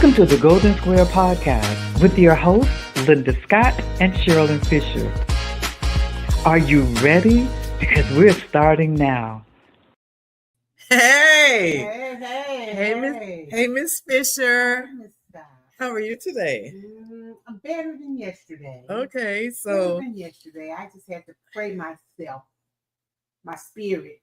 Welcome to the Golden Square Podcast with your hosts, Linda, Scott and Sharilyn Fisher. Are you ready? Because we're starting now. Hey, Hey, Miss Fisher. Miss Scott. How are you today? I'm better than yesterday. Okay, Better so than yesterday. I just had to pray myself, my spirit,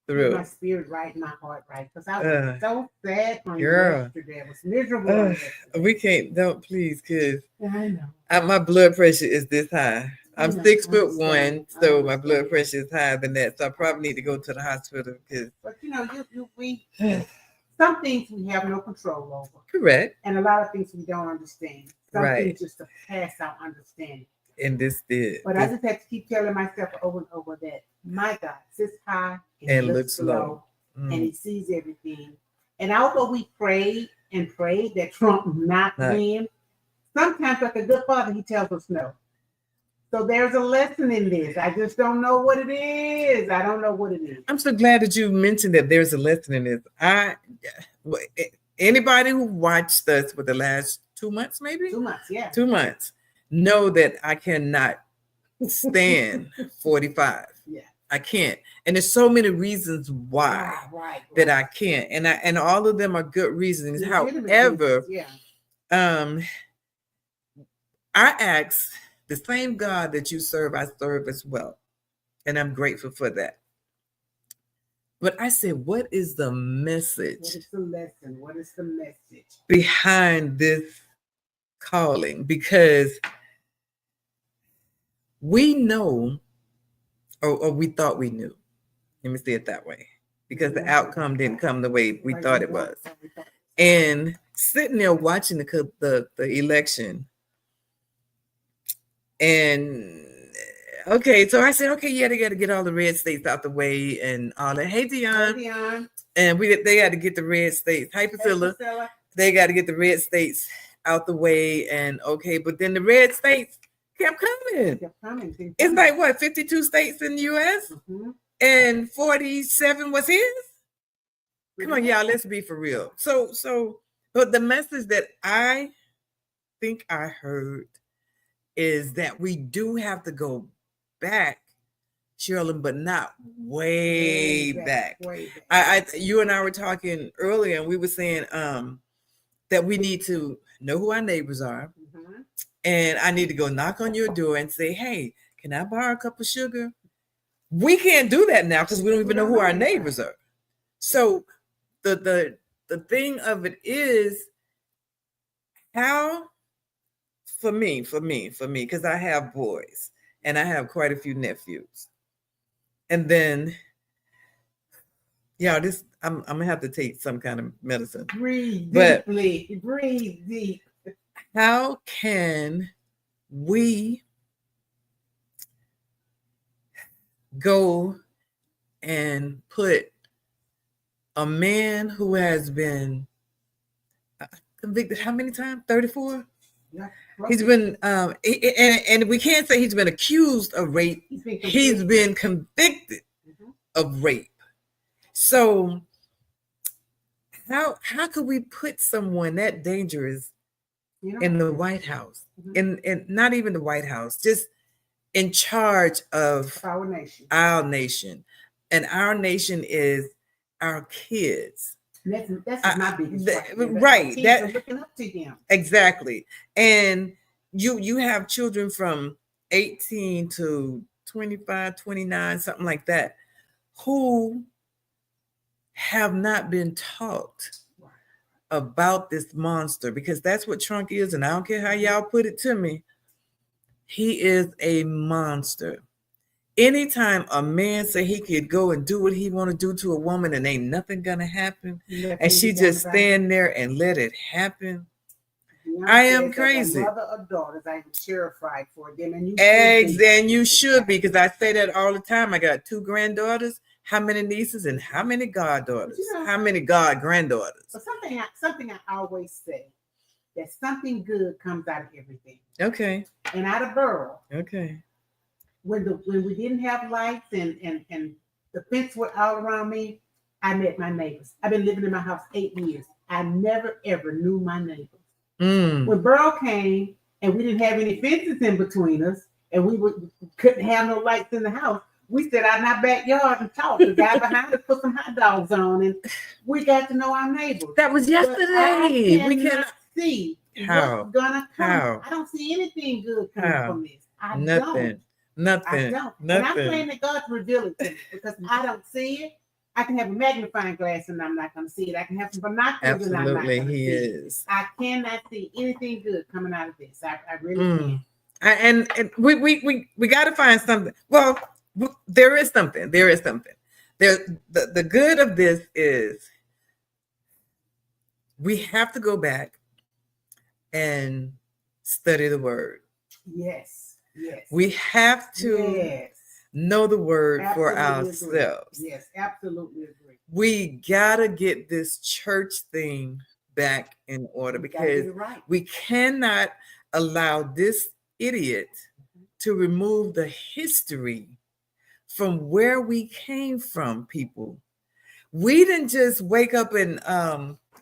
get through. my spirit right, my heart right, because I was so sad on girl. yesterday. I was miserable on yesterday. We can't, don't please, because I know. my blood pressure is this high. I'm I know, 6'1", so my understand. blood pressure is higher than that. So I probably need to go to the hospital. Because But we some things we have no control over, correct, and a lot of things we don't understand. Some Right. things just pass our understanding. and this did. But I just have to keep telling myself over and over that my God sits high And looks low. and He sees everything. And although we prayed that Trump not win, sometimes like a good father, He tells us no. So there's a lesson in this. I just don't know what it is. I don't know what it is. I'm so glad that you mentioned that there's a lesson in this. Anybody who watched us for the last 2 months, maybe 2 months, yeah. 2 months, know that I cannot stand 45. Yeah. I can't, and there's so many reasons why Right. that I can't, and all of them are good reasons. Legitimate However, reasons, yeah. I ask the same God that you serve, I serve as well, and I'm grateful for that. But I said, what is the message? What is the lesson? What is the message behind this calling? Because we know, or we thought we knew. Let me say it that way. Because the outcome didn't come the way we thought it was. And sitting there watching the election, and okay, so I said, okay, yeah, they got to get all the red states out the way and all that. Hey, Dion. And they got to get the red states. Hi, Priscilla. They got to get the red states out the way. And okay, but then the red states kept coming. It's like what, 52 states in the U.S. Mm-hmm. and 47 was his. Come on, y'all, let's be for real. So, but the message that I think I heard is that we do have to go back, Sharilyn, but not way back. You and I were talking earlier, and we were saying that we need to know who our neighbors are, and I need to go knock on your door and say, "Hey, can I borrow a cup of sugar?" We can't do that now because we don't even know who our neighbors are. So the thing of it is, how for me, because I have boys and I have quite a few nephews. And then, I'm gonna have to take some kind of medicine. Breathe deeply. Breathe deep. How can we go and put a man who has been convicted how many times? 34? Yeah. He's been, and we can't say he's been accused of rape. He's been convicted of rape. So how could we put someone that dangerous in the White House? In not even the White House, just in charge of our nation. And our nation is our kids. That's my biggest question. Right. Kids are looking up to him. Exactly. And you have children from 18 to 25, 29, something like that, who have not been taught about this monster, because that's what Trump is. And I don't care how y'all put it to me. He is a monster. Anytime a man say he could go and do what he want to do to a woman and ain't nothing gonna happen, and she just stand there and let it happen, I am crazy. Mother of daughters, I'm terrified for them, and you should be, because I say that all the time. I got 2 granddaughters. How many nieces and how many goddaughters? How many god granddaughters? But something I always say, that something good comes out of everything. Okay. And out of Burl. Okay. When we didn't have lights and the fence were all around me, I met my neighbors. I've been living in my house 8 years. I never ever knew my neighbors. Mm. When Burl came and we didn't have any fences in between us, and couldn't have no lights in the house, we sat out in our backyard and talked. The guy behind us put some hot dogs on, and we got to know our neighbors. That was yesterday. We cannot see what's gonna come. How? I don't see anything good coming from this. I Nothing. don't. And I'm praying that God reveal it to me, because I don't see it. I can have a magnifying glass and I'm not going to see it. I can have some binoculars and I'm not going to see it. I cannot see anything good coming out of this. I really can't. And we got to find something. Well, there is something. The good of this is we have to go back and study the word. Yes. We have to know the word for ourselves. Agree. Yes, absolutely agree. We gotta get this church thing back in order, because we cannot allow this idiot to remove the history from where we came from, people. We didn't just wake up in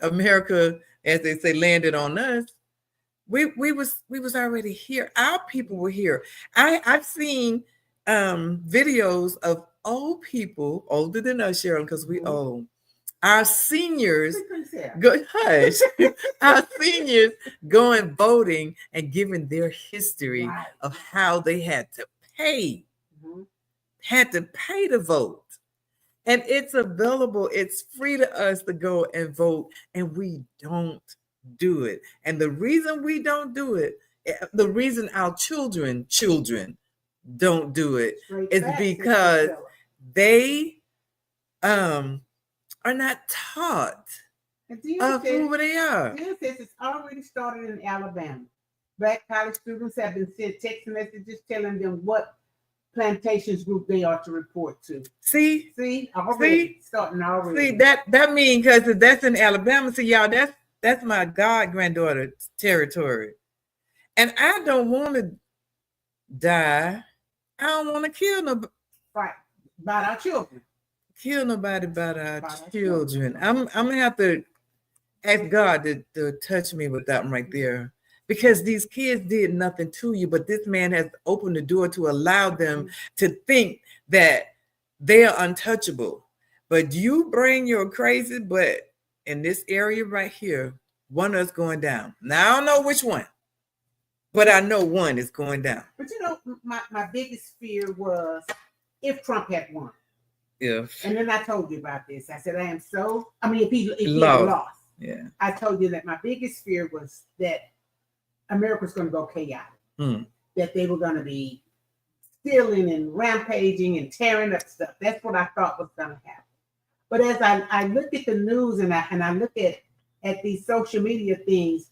America, as they say, landed on us. We was already here. Our people were here. I've seen videos of old people, older than us, Sharilyn, because we old. Our seniors our seniors going voting and giving their history of how they had to pay to vote. And it's available. It's free to us to go and vote, and we don't do it. And the reason we don't do it, the reason our children don't do it, is because they are not taught of who they are. It's already started in Alabama. Black college students have been sent text messages telling them what plantations group they are to report to. See, starting already. See, that means, because that's in Alabama. See, y'all, that's my granddaughter's territory, and I don't want to die. I don't want to kill nobody. Right, about our children. Kill nobody about our children. I'm gonna have to ask God to touch me with that one right there, because these kids did nothing to you, but this man has opened the door to allow them to think that they are untouchable. But you bring your crazy butt in this area right here, one of us going down. Now I don't know which one, but I know one is going down. But you know, my biggest fear was if Trump had won. And then I told you about this. I said, if he lost. Yeah. I told you that my biggest fear was that America's going to go chaotic. That they were going to be stealing and rampaging and tearing up stuff. That's what I thought was going to happen. But as I look at the news and I look at these social media things,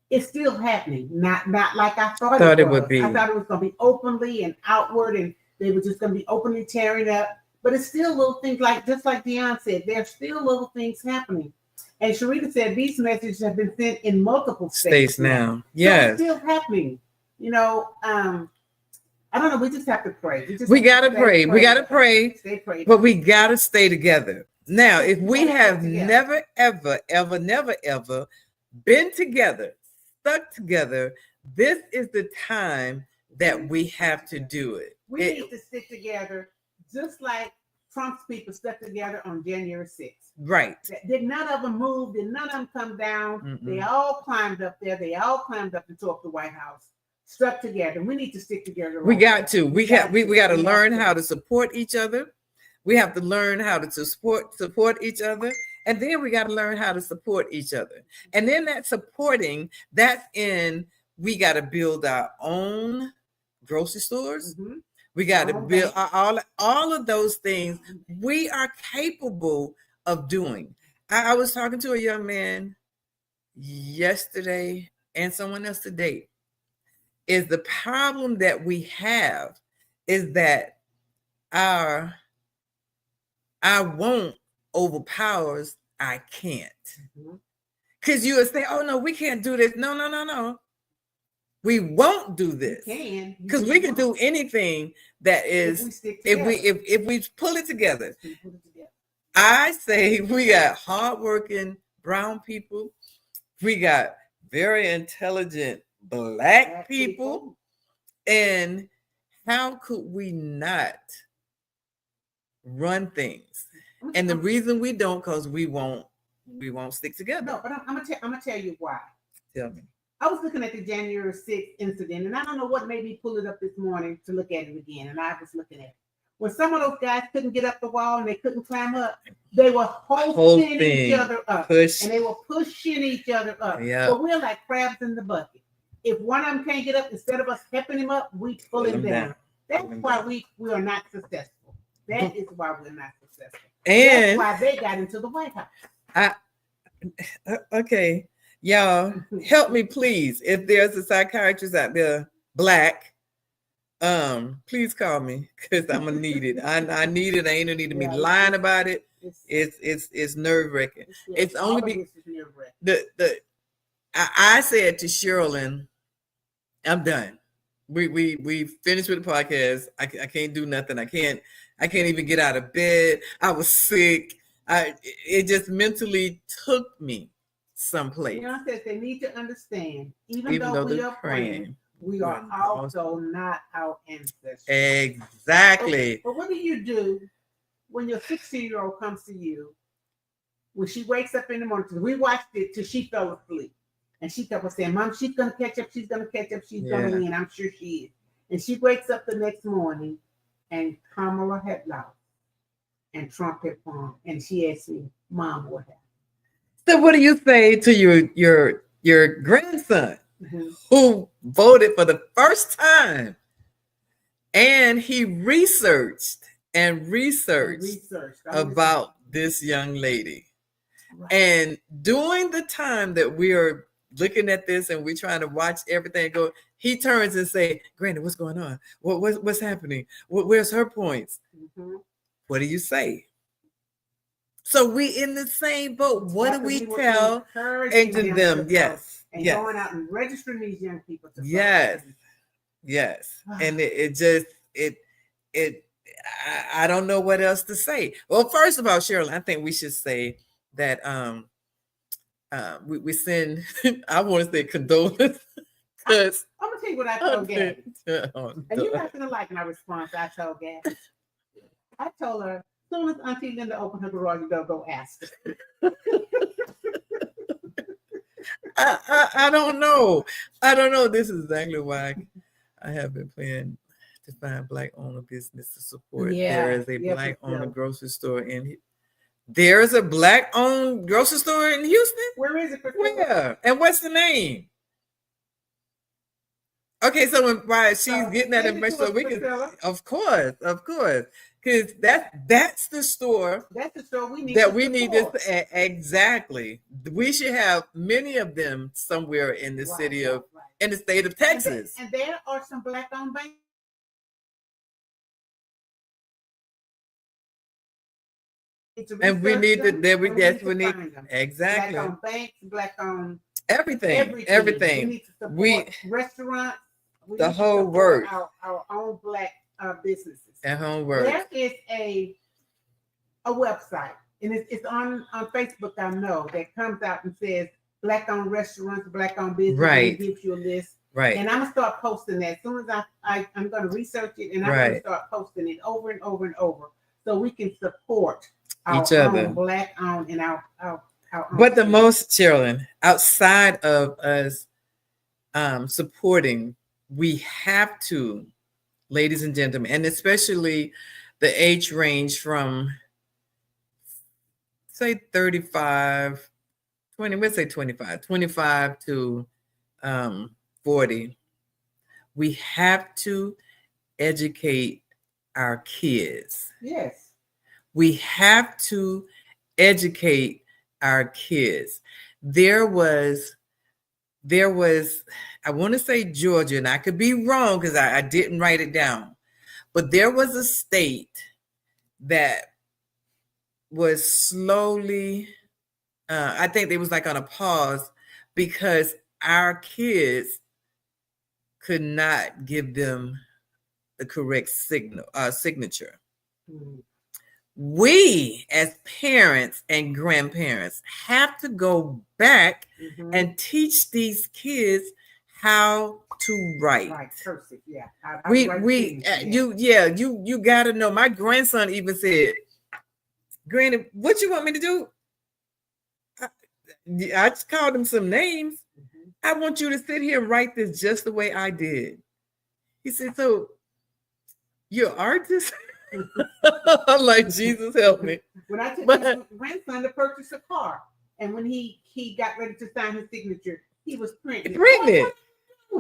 it's still happening. Not like I thought it would be. I thought it was going to be openly and outward, and they were just going to be openly tearing up. But it's still little things, just like Dion said, there's still little things happening. And Sharita said these messages have been sent in multiple states now. Yes. So it's still happening. You know, I don't know. We just have to pray. We got to pray. We got to pray. Stay prayed. But we got to stay together. Now, if we have never, ever been together, stuck together, this is the time that we have to do it. We need to stick together, just like Trump's people stuck together on January 6th. Right. Did none of them move? Did none of them come down? Mm-mm. They all climbed up there. They all climbed up and tore the White House. Stuck together. We need to stick together. We got to. We got to learn how to support each other. We have to learn how to support each other. And then we got to learn how to support each other. And then that supporting, we got to build our own grocery stores. Mm-hmm. We got to build all of those things we are capable of doing. I was talking to a young man yesterday and someone else today. Is the problem that we have is that our won't overpowers I can't. Because you would say, oh no, we can't do this. No. We won't do this. Because we can do anything that is if we pull it together. I say we got hardworking brown people. We got very intelligent black people. And how could we not run things? And the reason we don't, because we won't stick together. No, but I'm gonna tell you why. Tell me. I was looking at the January 6th incident, and I don't know what made me pull it up this morning to look at it again. And I was looking at it. When some of those guys couldn't get up the wall and they couldn't climb up, they were holding each other up. And they were pushing each other up. Yeah. But we're like crabs in the bucket. If one of them can't get up, instead of us helping him up, we pull him down. That's why we are not successful. That is why we're not successful. And that's why they got into the White House. Okay. Y'all, help me, please. If there's a psychiatrist out there, black, please call me, because I'm gonna need it. I need it. I ain't gonna need me lying about it. It's nerve-wracking. It's only I said to Sharilyn, I'm done. We finished with the podcast. I can't do nothing. I can't even get out of bed. I was sick. It just mentally took me someplace. You know, I said they need to understand, even though we are praying, we are also not our ancestors. Exactly. But what do you do when your 16-year-old comes to you, when she wakes up in the morning? We watched it till she fell asleep. And she kept saying, Mom, she's going to catch up. She's going to catch up. She's going to win. I'm sure she is. And she wakes up the next morning and Kamala had lost and Trump had won. And she asked me, Mom, what happened? So what do you say to your grandson who voted for the first time, and he researched about this young lady? Right. And during the time that we are looking at this and we're trying to watch everything go, he turns and say, Granny, what's going on? What's happening? Where's her points? Mm-hmm. What do you say? So we in the same boat. What do we tell them? Yes. And going out and registering these young people to vote. Yes. And I don't know what else to say. Well, first of all, Sharilyn, I think we should say that we send I want to say condolence. I'm gonna tell you what I told Gabby. And you're not gonna like my response. I told Gabby. I told her, as soon as Auntie Linda opened her garage door, go ask her. I don't know. This is exactly why I have been planning to find black owner business to support. There is a black owned grocery store in. There's a black owned grocery store in Houston. Where is it? Where? And what's the name? Okay, so when she's getting that information, so we can, of course, because that's the store. That's the store we need. We need this exactly. We should have many of them somewhere in the city of in the state of Texas. And there are some black-owned banks. And we need to. There we need exactly. Black-owned banks, black-owned everything. We need to support restaurants. The whole work. Our own black businesses. At home work. There is a website, and it's on Facebook. I know that comes out and says black-owned restaurants, black-owned business. Right. It gives you a list. Right. And I'm gonna start posting that as soon as I'm gonna research it, and I'm gonna start posting it over and over and over, so we can support each other, black-owned and our own. But the most, Sharilyn, outside of us supporting, we have to, ladies and gentlemen, and especially the age range from, say, 35, 20, let's say 25 to 40. We have to educate our kids. Yes. We have to educate our kids. There was, I want to say Georgia, and I could be wrong because I didn't write it down, but there was a state that was slowly, I think they was like on a pause because our kids could not give them the correct signature. Mm-hmm. we as parents and grandparents have to go back and teach these kids how to write. Right, cursive, yeah. You got to know. My grandson even said, "Granny, what you want me to do?" I just called him some names. I want you to sit here and write this just the way I did. He said, "So you're an artist?" I'm like, Jesus help me. When I took my grandson to purchase a car, and when he got ready to sign his signature, he was printing.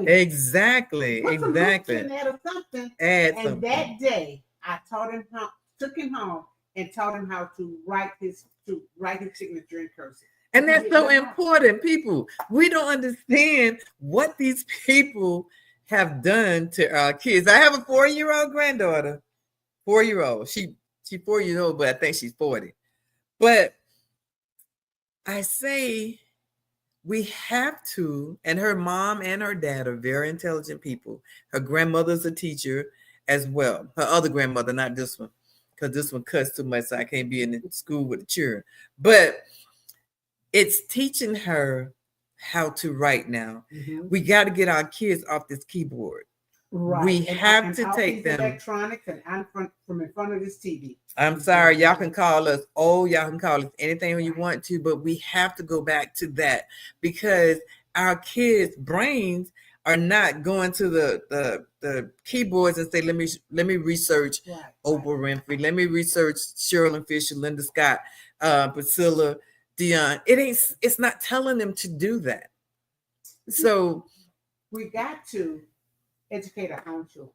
Exactly. Put some Exactly. in there or something. And something. That day, I taught him took him home and taught him how to write his signature in cursive. And that's so important, people. We don't understand what these people have done to our kids. I have a 4-year-old granddaughter. 4-year-old. She's 4 years old, but I think she's 40. But I say we have to, and her mom and her dad are very intelligent people. Her grandmother's a teacher as well. Her other grandmother, not this one, because this one cuts too much, so I can't be in the school with the children. But it's teaching her how to write now. We got to get our kids off this keyboard. Right. We have to take them electronics and I'm from in front of this TV. I'm sorry, y'all can call us. Oh, y'all can call us anything you want to, but we have to go back to that because our kids' brains are not going to the keyboards and say, let me research Oprah Winfrey, let me research Sharilyn Fisher, Linda Scott, Priscilla, Dion. It's not telling them to do that. So we got to educate our own children.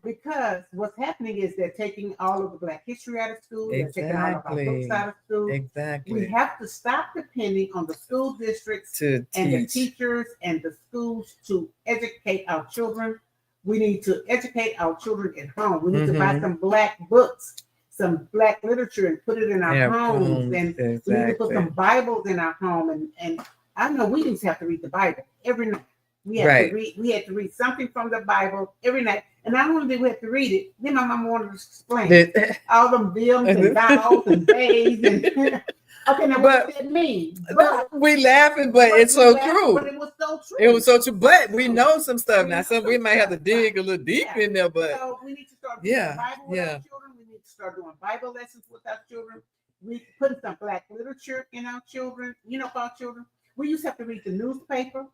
Because what's happening is they're taking all of the Black history out of school. They're taking all of our books out of school. Exactly. We have to stop depending on the school districts and the teachers and the schools to educate our children. We need to educate our children at home. We need to buy some Black books, some Black literature, and put it in our homes. And we need to put some Bibles in our home. And I know we used to have to read the Bible every night. We had to read something from the Bible every night. And not only did we have to read it, then my mom wanted to explain all them bills and vowels and days and okay, now what does that mean? But we laughing, but it's so true. But it was so true. It was so true. But we know some stuff now. So we might have to dig a little deep in there. But so we need to start reading the Bible with our children. We need to start doing Bible lessons with our children. We put some Black literature in our children, for our children. We used to have to read the newspaper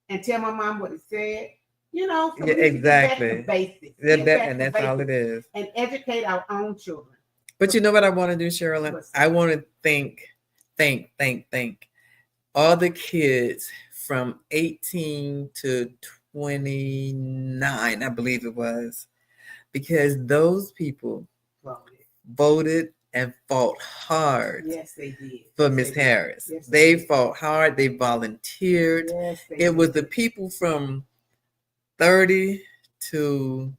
and tell my mom what it said. So exactly. Basics. And that's all it is. And educate our own children. But you know what I want to do, Sharilyn? I want to think all the kids from 18 to 29, I believe it was, because those people voted and fought hard. Yes, they did. For Miss Harris. Yes, they fought hard. They volunteered. Yes, it was the people from 30 to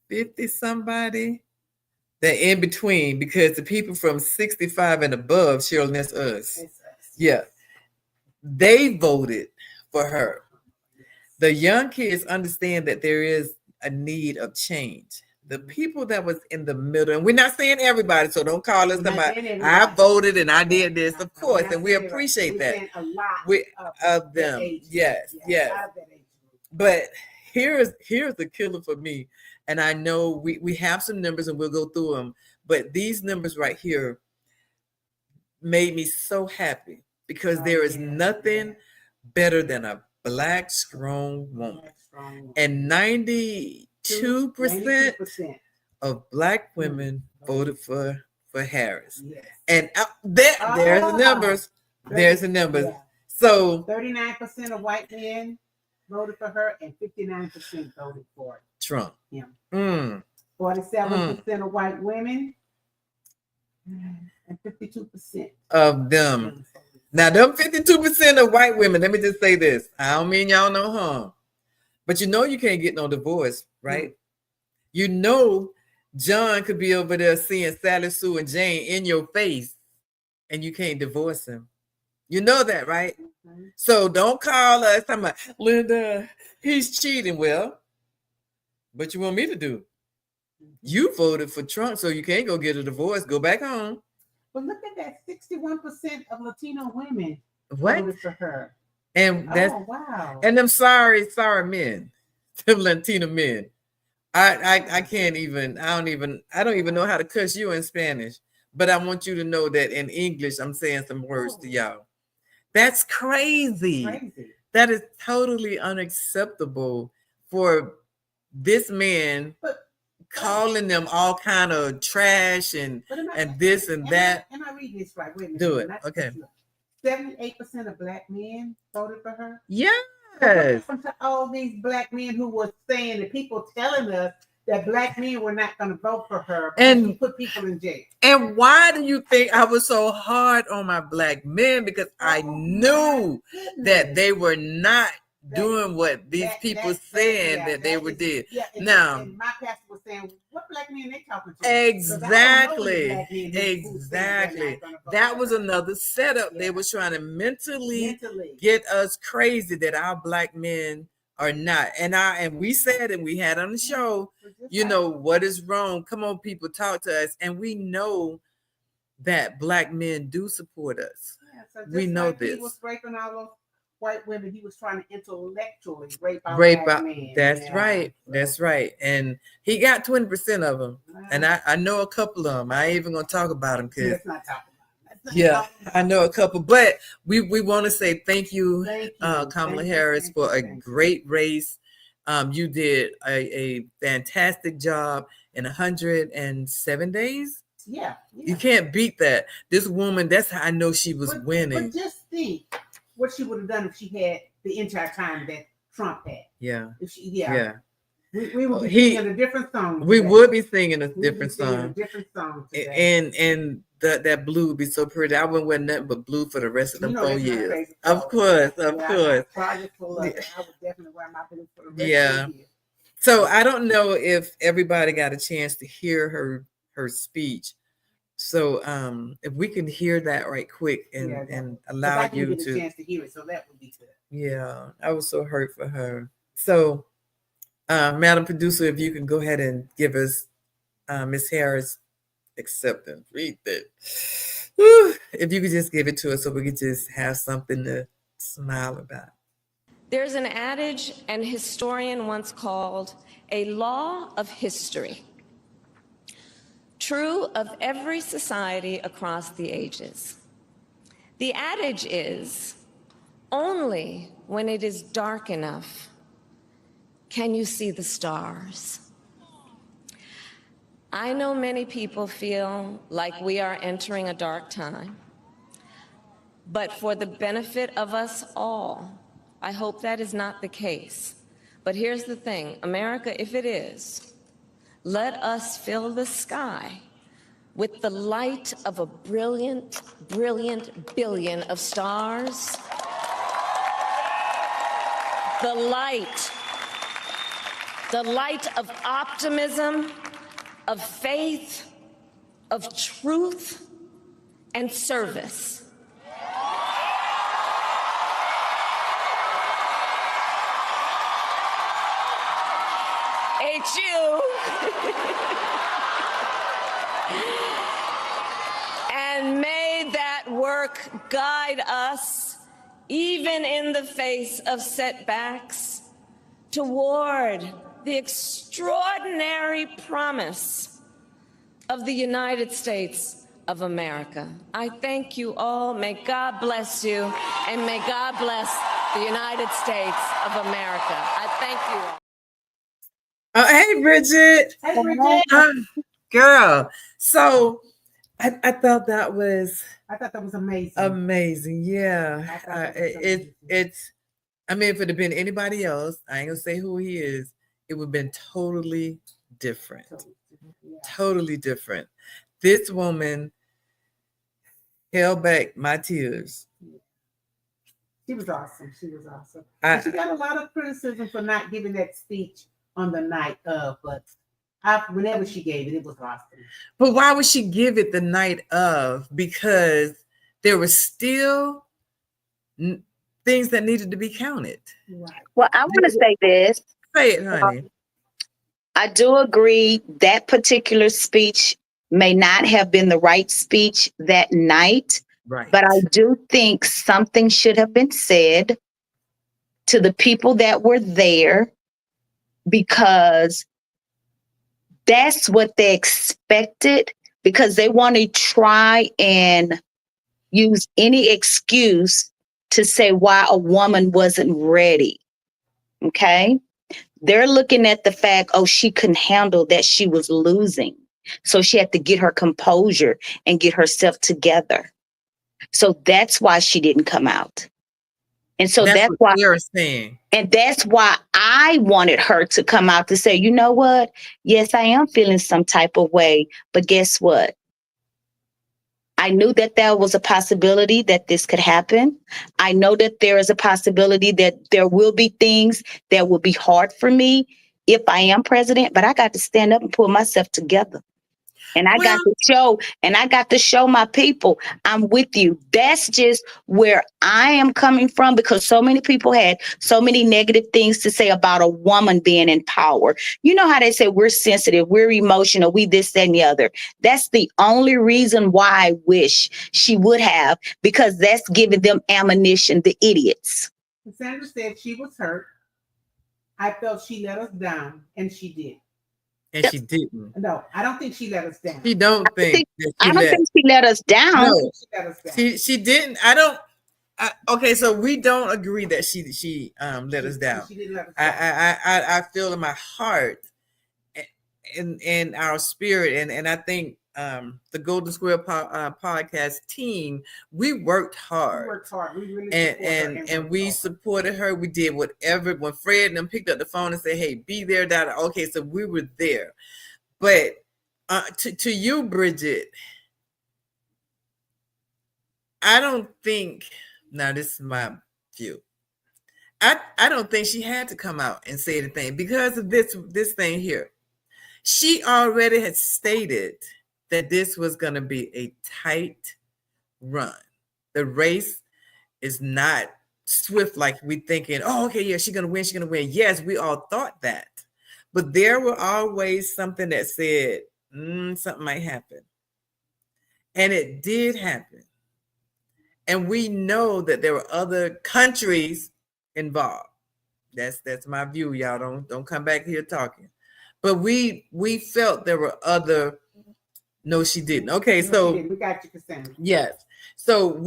50 somebody that in between, because the people from 65 and above, Sharilyn, that's us. Yeah. They voted for her. The young kids understand that there is a need of change. The people that was in the middle, and we're not saying everybody, so don't call us somebody. I voted and I did this, of course, and we appreciate that. A lot of them, yes. But here's the killer for me, and I know we have some numbers and we'll go through them, but these numbers right here made me so happy because there is nothing better than a Black strong woman, and 92% of Black women voted for Harris. Yes. And there's the numbers. There's the numbers. Yeah. So 39% of white men voted for her and 59% voted for Trump. Him. 47% of white women and 52% of them. Now, them 52% of white women, let me just say this. I don't mean y'all no harm. But you can't get no divorce, right? John could be over there seeing Sally, Sue, and Jane in your face, and you can't divorce him. You know that, right? Mm-hmm. So don't call us talking about, Linda, he's cheating. Well, what you want me to do? You voted for Trump, so you can't go get a divorce. Go back home. But look at that, 61% of Latino women What? voted for her. And that's wow. And them sorry men, them Latino men. I can't even. I don't even know how to cuss you in Spanish. But I want you to know that in English, I'm saying some words to y'all. That's crazy. That is totally unacceptable for this man calling them all kind of trash and this and that. Am I reading this right? Wait a minute. Do it. Okay. 78% of black men voted for her. Yes. From all these black men who were saying that people telling us that black men were not going to vote for her and she put people in jail. And why do you think I was so hard on my black men? Because I knew that they were not doing what these people saying that they were did. Yeah, now, and my pastor was saying, what black men they talking to? Exactly. That was another setup. Yeah. They were trying to mentally get us crazy that our black men are not. And we said, and we had on the show, you know, what is wrong? Come on, people, talk to us. And we know that black men do support us. Yeah, so we know this. He was raping all those white women. He was trying to intellectually rape black men. That's right. That's right. And he got 20% of them. And I know a couple of them. I ain't even gonna talk about them because yeah, I know a couple, but we want to say thank you, Kamala Harris, for a great race. You did a fantastic job in 107 days. Yeah. You can't beat that. This woman, that's how I know she was winning. But just think what she would have done if she had the entire time that Trump had. Yeah. If she, we would be singing a different song. We would be singing a different song. Today. And that blue would be so pretty. I wouldn't wear nothing but blue for the rest of them 4 years. Of course. I would definitely wear my blue for the rest of the year. So I don't know if everybody got a chance to hear her speech. So if we can hear that right quick and allow you to get a chance to hear it, so that would be good. Yeah, I was so hurt for her. So Madam Producer, if you can go ahead and give us Miss Harris acceptance. Read that. Whew. If you could just give it to us so we could just have something to smile about. There's an adage an historian once called a law of history, true of every society across the ages. The adage is, only when it is dark enough can you see the stars. I know many people feel like we are entering a dark time, but for the benefit of us all, I hope that is not the case. But here's the thing, America, if it is, let us fill the sky with the light of a brilliant, brilliant billion of stars. The light of optimism, of faith, of truth, and service. HU. And may that work guide us, even in the face of setbacks, toward the extraordinary promise of the United States of America. I thank you all. May God bless you, and may God bless the United States of America. I thank you all. Oh, hey, Bridget. Hey, Bridget. Girl. So I thought that was amazing. Amazing. Yeah. It's I mean, if it had been anybody else, I ain't gonna say who he is, it would have been totally different. Totally different. This woman held back my tears. She was awesome. She got a lot of criticism for not giving that speech on the night of, but whenever she gave it, it was awesome. But why would she give it the night of? Because there were still things that needed to be counted. Right. Well, I want to say this. Say it, honey. I do agree that particular speech may not have been the right speech that night, Right. but I do think something should have been said to the people that were there, because that's what they expected, because they want to try and use any excuse to say why a woman wasn't ready. Okay? They're looking at the fact, oh, she couldn't handle that she was losing. So she had to get her composure and get herself together. So that's why she didn't come out. And so That's that's what why they're saying. And that's why I wanted her to come out to say, you know what? Yes, I am feeling some type of way, but guess what? I knew that there was a possibility that this could happen. I know that there is a possibility that there will be things that will be hard for me if I am president, but I got to stand up and pull myself together. And I got to show my people I'm with you. That's just where I am coming from, because so many people had so many negative things to say about a woman being in power. You know how they say we're sensitive, we're emotional, we this, that, and the other. That's the only reason why I wish she would have, because that's giving them ammunition, the idiots. Sandra said she was hurt. I felt she let us down, and she did. And she didn't. No, I don't think she let us down. She don't think I don't think she let us down. No, she didn't. I don't. Okay, so we don't agree that she let us down. She didn't let us down. I feel in my heart, in our spirit, and I think the Golden Square podcast team, we worked hard. We worked hard. We really and we supported her. We did whatever. When Fred and them picked up the phone and said, "Hey, be there." Okay, so we were there. But to you, Bridget, I don't think. Now, this is my view. I don't think she had to come out and say anything because of this thing here. She already had stated that this was going to be a tight run. The race is not swift like we thinking, oh, okay, yeah, she's going to win. She's going to win. Yes, we all thought that. But there were always something that said something might happen. And it did happen. And we know that there were other countries involved. That's my view. Y'all don't come back here talking. But we felt there were other. No, she didn't. Okay, so we got you, Cassandra. Yes. So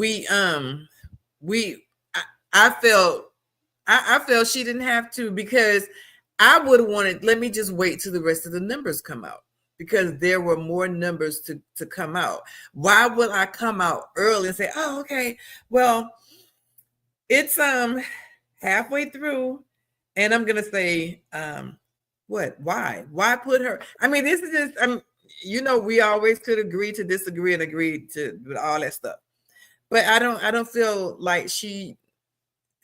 I felt she didn't have to, because I would have wanted. Let me just wait till the rest of the numbers come out, because there were more numbers to come out. Why would I come out early and say, oh, okay, well, it's halfway through, and I'm gonna say what? Why put her? I mean, this is just we always could agree to disagree and agree to with all that stuff. But I don't feel like she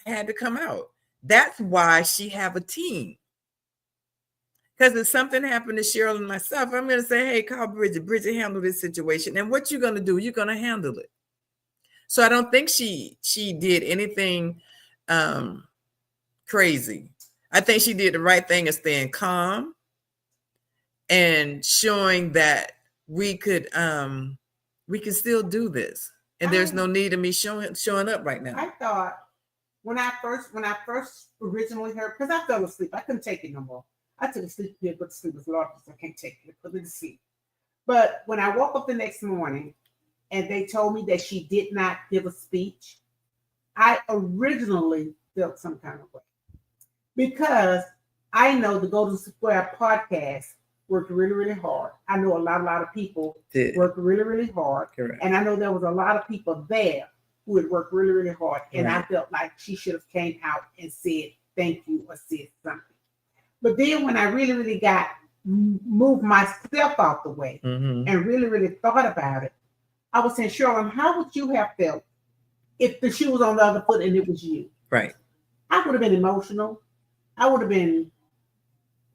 had to come out. That's why she have a team. Because if something happened to Cheryl and myself, I'm going to say, hey, call Bridget. Bridget, handle this situation. And what you're going to do, you're going to handle it. So I don't think she did anything crazy. I think she did the right thing of staying calm and showing that we could still do this. And there's no need of me showing up right now. I thought when I first originally heard, because I fell asleep, I couldn't take it no more. I took a sleep pill, but the sleep was large, so I can't take it. Put me to sleep. But when I woke up the next morning and they told me that she did not give a speech, I originally felt some kind of way, because I know the Golden Square podcast worked really, really hard. I know a lot of people worked really, really hard. Correct. And I know there was a lot of people there who had worked really, really hard. And I felt like she should have came out and said thank you or said something. But then when I really, really moved myself out the way and really, really thought about it, I was saying, Sharilyn, how would you have felt if the shoe was on the other foot and it was you? Right. I would have been emotional. I would have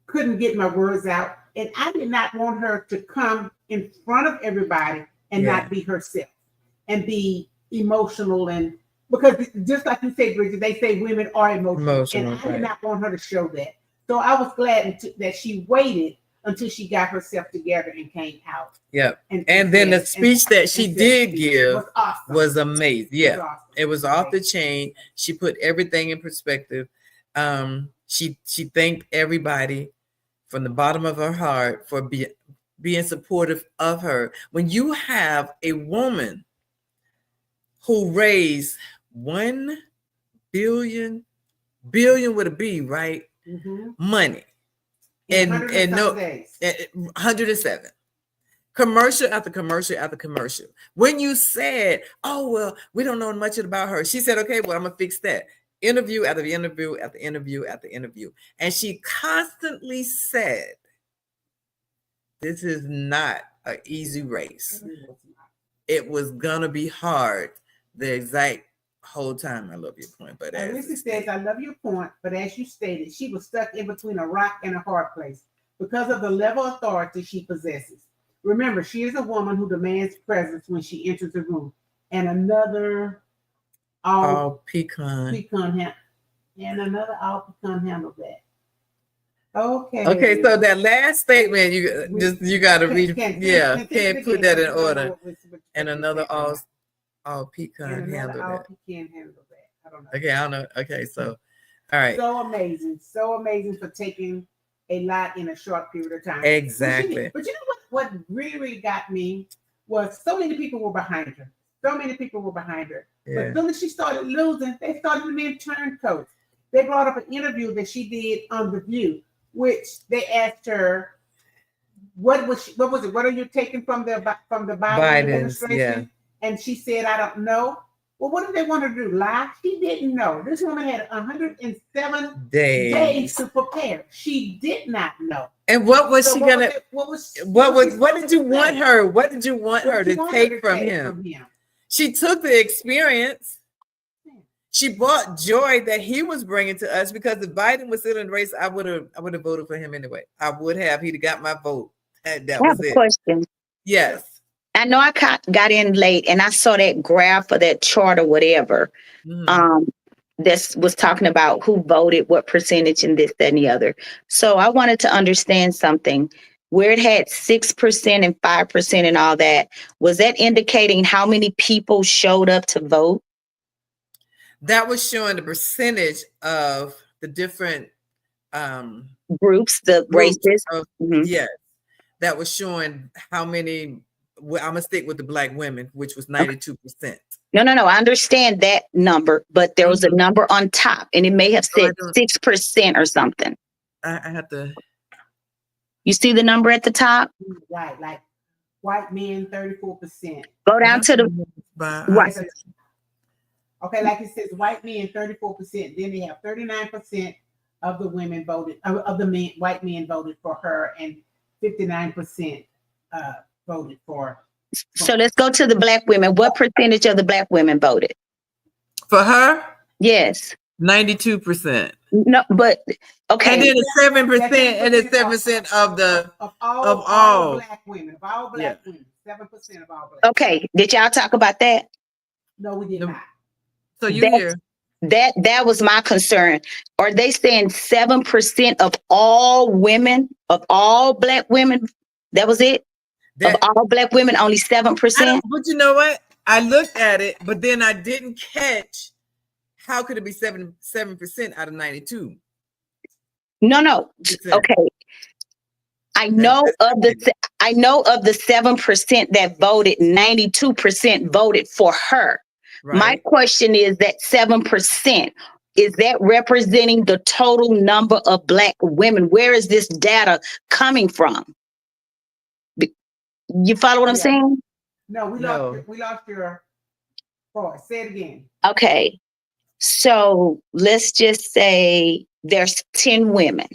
couldn't get my words out. And I did not want her to come in front of everybody and not be herself and be emotional. And because just like you say, Bridget, they say women are emotional. And I did not want her to show that. So I was glad that she waited until she got herself together and came out. Yep. And then the speech that she did give was awesome. Was amazing. Yeah. Awesome. It was off the chain. She put everything in perspective. She thanked everybody from the bottom of her heart for being supportive of her. When you have a woman who raised 1 billion with a B, right? Money. In and no days. 107. Commercial after commercial after commercial. When you said, oh, well, we don't know much about her, she said, okay, well, I'm going to fix that. Interview after interview after interview after interview. And she constantly said, this is not an easy race. It was going to be hard the exact whole time. I love your point. But Lucy says, I love your point, but as you stated, she was stuck in between a rock and a hard place because of the level of authority she possesses. Remember, she is a woman who demands presence when she enters the room. And another all pecan another all pecan handle that. Okay. Okay, so that last statement you got to read. Can't put that in order. And another all pecan handle that. I don't know. Okay, I don't know. Okay, so all right. So amazing for taking a lot in a short period of time. Exactly. But you know what really got me was so many people were behind her. Yeah. But as soon as she started losing, they started being turncoats. They brought up an interview that she did on The View, which they asked her, what was it? What are you taking from the Biden administration? Yeah. And she said, I don't know. Well, what did they want her to do? Lie? She didn't know. This woman had 107 days to prepare. She did not know. And what was she gonna? What did you want her? What did you want her to take from him? She took the experience. She brought joy that he was bringing to us, because if Biden was still in the race, I would have voted for him anyway. I would have. He'd have got my vote. That was it. Question. Yes. I know I got in late and I saw that graph or that chart or whatever. This was talking about who voted, what percentage, and this, that, and the other. So I wanted to understand something. Where it had 6% and 5% and all that, was that indicating how many people showed up to vote? That was showing the percentage of the different groups, the races. Yes. That was showing how many. I'm gonna stick with the Black women, which was 92%. No. I understand that number, but there was a number on top, and it may have said 6% or something. I have to. You see the number at the top? Right, like white men, 34%. Go down to the right. Okay, like it says, white men, 34%. Then they have 39% of the women voted, of the men, white men voted for her, and 59% voted for. So let's go to the Black women. What percentage of the Black women voted for her? Yes, 92%. No, but okay. And then it's 7%, and it's 7% of all Black women, of all Black women, 7% of all Black. Okay, did y'all talk about that? No, we did not. So you hear? That was my concern. Are they saying 7% of all women, of all Black women? That was it? Of all Black women, only 7%? But you know what? I looked at it, but then I didn't catch how could it be 7% out of 92? No. Okay. I know of the 7% that voted, 92% voted for her. Right. My question is that 7%, is that representing the total number of Black women? Where is this data coming from? You follow what I'm saying? No, we lost your voice. Say it again. Okay. So let's just say there's 10 women.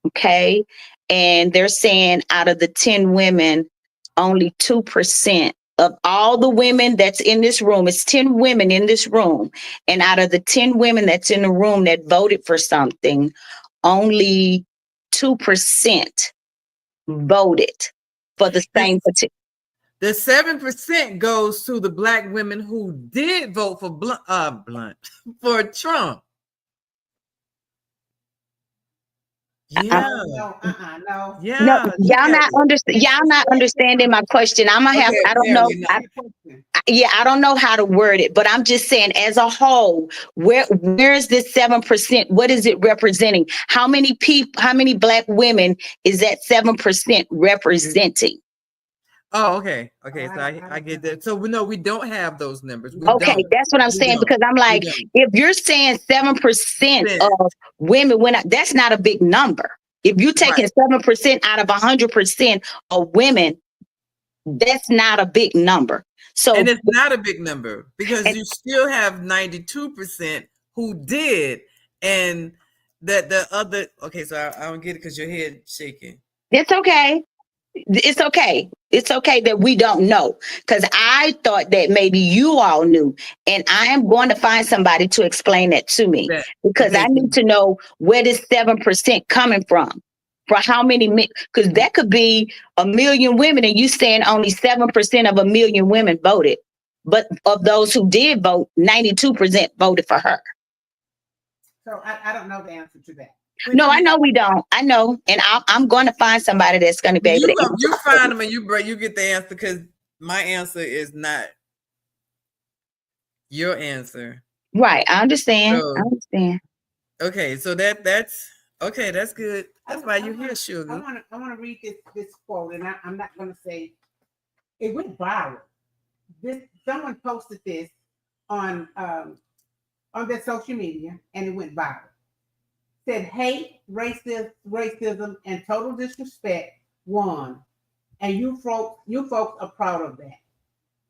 Okay. And they're saying out of the 10 women, only 2% of all the women that's in this room, it's 10 women in this room. And out of the 10 women that's in the room that voted for something, only 2% voted for the same particular. The 7% goes to the Black women who did vote for for Trump. Yeah. No. Yeah. No, Look y'all at not it. understand. Y'all not understanding my question. I'm gonna have. Okay, I don't know. apparently not. I don't know how to word it, but I'm just saying, as a whole, where's this 7%? What is it representing? How many people? How many Black women is that 7% representing? Oh, okay. Okay, Oh, so I I don't get know. that. So we don't have those numbers. We Okay, Okay, don't. that's what I'm We saying, don't. because I'm We like, don't. if you're saying 7% Percent. of women, that's not a big number. If you're taking Right. 7% out of 100% of women, that's not a big number. So, And it's not a big number because and you still have 92% who did, and that the other. Okay, so I don't get it because your head shaking. it's okay. It's okay. It's okay that we don't know, because I thought that maybe you all knew, and I am going to find somebody to explain that to me, That because okay. I need to know where this 7% coming from. For how many? Because that could be 1,000,000 women, and you saying only 7% of 1,000,000 women voted, but of those who did vote, 92% voted for her. so I don't know the answer to that. No, I know we don't. I know, and I'm going to find somebody that's going to be able to answer. You find them and you get the answer, because my answer is not your answer. Right, I understand. I So understand. okay, so that's okay. That's good. That's why you're here, sugar. I want to read this quote, and I'm not going to say it went viral. Someone posted this on their social media, and it went viral. Said hate, racism, and total disrespect won, and you folks are proud of that.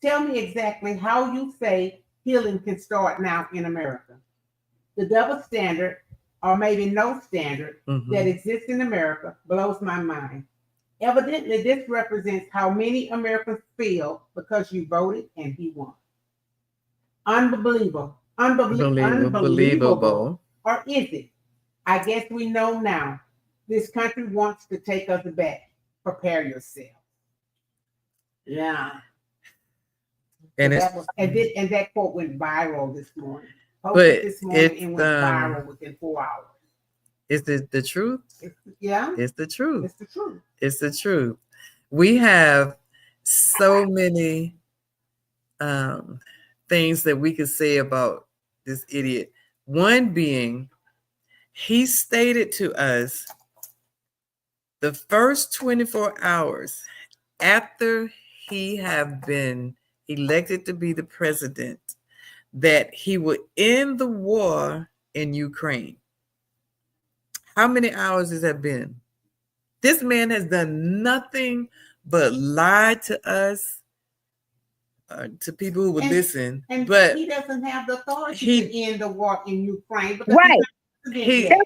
Tell me exactly how you say healing can start now in America. The double standard, or maybe no standard, that exists in America blows my mind. Evidently, this represents how many Americans feel because you voted and he won. Unbelievable. Unbelievable. Or is it? I guess we know now. This country wants to take us back. Prepare yourself. Yeah. And And that quote went viral this morning. But This morning and went viral within 4 hours. Is it the truth? Yeah. It's the truth. It's the truth. It's the truth. We have so many things that we could say about this idiot. One being, he stated to us the first 24 hours after he have been elected to be the president that he would end the war in Ukraine. How many hours has that been? This man has done nothing but lie to us, to people who would listen. But he doesn't have the authority to end the war in Ukraine. Right. He can't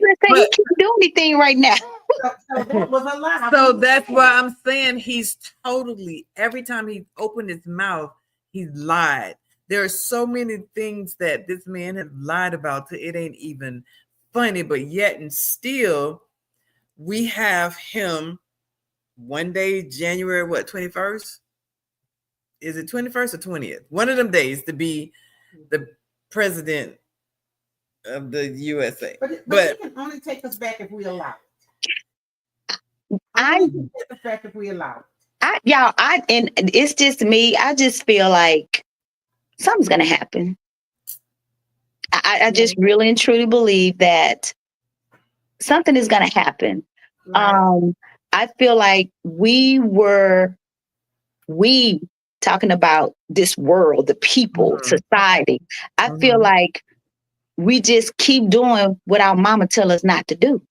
do anything right now. So that was a lie. So that's why I'm saying he's totally, every time he opened his mouth, he lied. There are so many things that this man has lied about till it ain't even funny, but yet and still we have him one day, January, 21st? Is it 21st or 20th? One of them days to be the president of the USA. But he can only take us back if we allow it. Take us back if we allow it. And it's just me. I just feel like something's going to happen. I just really and truly believe that something is going to happen. Right. I feel like we talking about this world, the people, society. I feel like we just keep doing what our mama tell us not to do.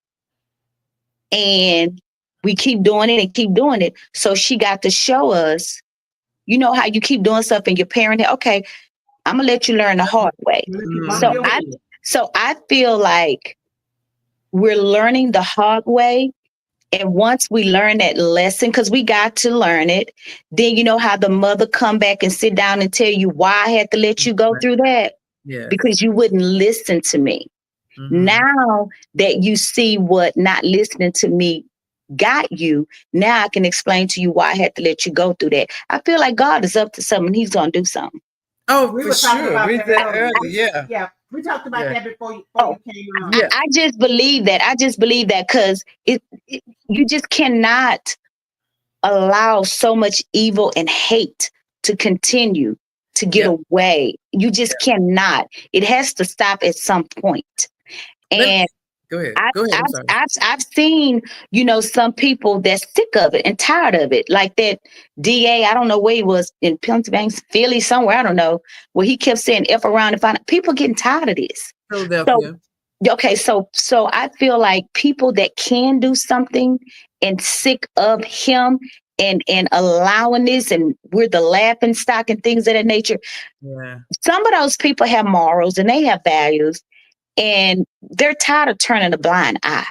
And we keep doing it and keep doing it. So she got to show us, you know how you keep doing stuff and your parent, okay, I'm gonna let you learn the hard way. So I feel like we're learning the hard way. And once we learn that lesson, because we got to learn it, then you know how the mother come back and sit down and tell you why I had to let you go through that? Yeah. Because you wouldn't listen to me. Now that you see what not listening to me got you, now I can explain to you why I had to let you go through that. I feel like God is up to something. He's going to do something. Oh, for sure. We said earlier, yeah. We talked about Yeah. that before you came on. Yeah. I just believe that. I just believe that because you just cannot allow so much evil and hate to continue to get Yep. away. You just cannot. It has to stop at some point. And Go ahead. I've, Go ahead. I'm I've, sorry. I've, I've seen, some people that's sick of it and tired of it. Like that DA, I don't know where he was, in Pennsylvania, Philly, somewhere, I don't know, where he kept saying F around and find out. People getting tired of this. Philadelphia. Okay, so I feel like people that can do something and sick of him and allowing this, and we're the laughing stock and things of that nature. Yeah. Some of those people have morals and they have values, and they're tired of turning a blind eye.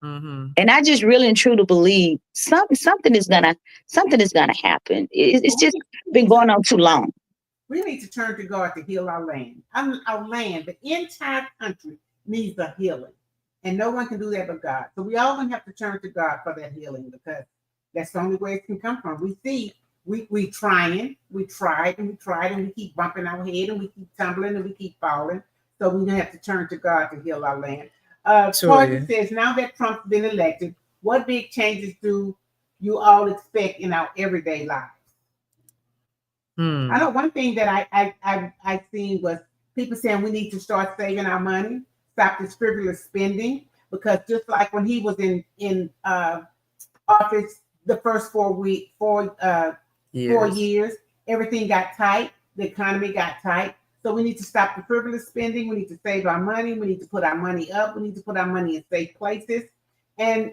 Mm-hmm. And I just really and truly believe something is gonna happen. It's just been going on too long. We need to turn to God to heal our land. Our land, the entire country needs a healing. And no one can do that but God. So we all gonna have to turn to God for that healing, because that's the only way it can come from. We see, we tried and we tried, and we keep bumping our head, and we keep tumbling, and we keep falling. So we have to turn to God to heal our land. Poison says, now that Trump's been elected, what big changes do you all expect in our everyday lives? I know one thing that I seen was people saying we need to start saving our money, stop this frivolous spending, because just like when he was in office, the first 4 years, everything got tight, the economy got tight. So we need to stop the frivolous spending. We need to save our money. We need to put our money up. We need to put our money in safe places, and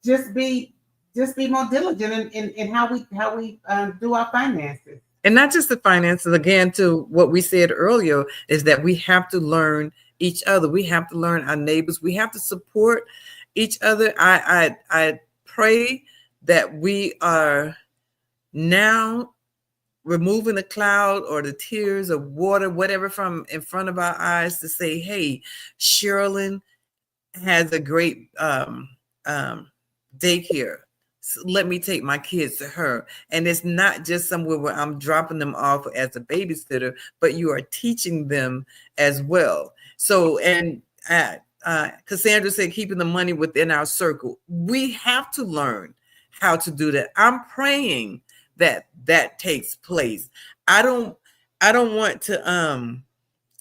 just be more diligent in how we do our finances. And not just the finances. Again, to what we said earlier, is that we have to learn each other. We have to learn our neighbors. We have to support each other. I pray that we are now removing the cloud or the tears of water, whatever, from in front of our eyes, to say, hey, Sharilyn has a great daycare. So let me take my kids to her. And it's not just somewhere where I'm dropping them off as a babysitter, but you are teaching them as well. So, and Cassandra said, keeping the money within our circle. We have to learn how to do that. I'm praying that takes place. I don't want to,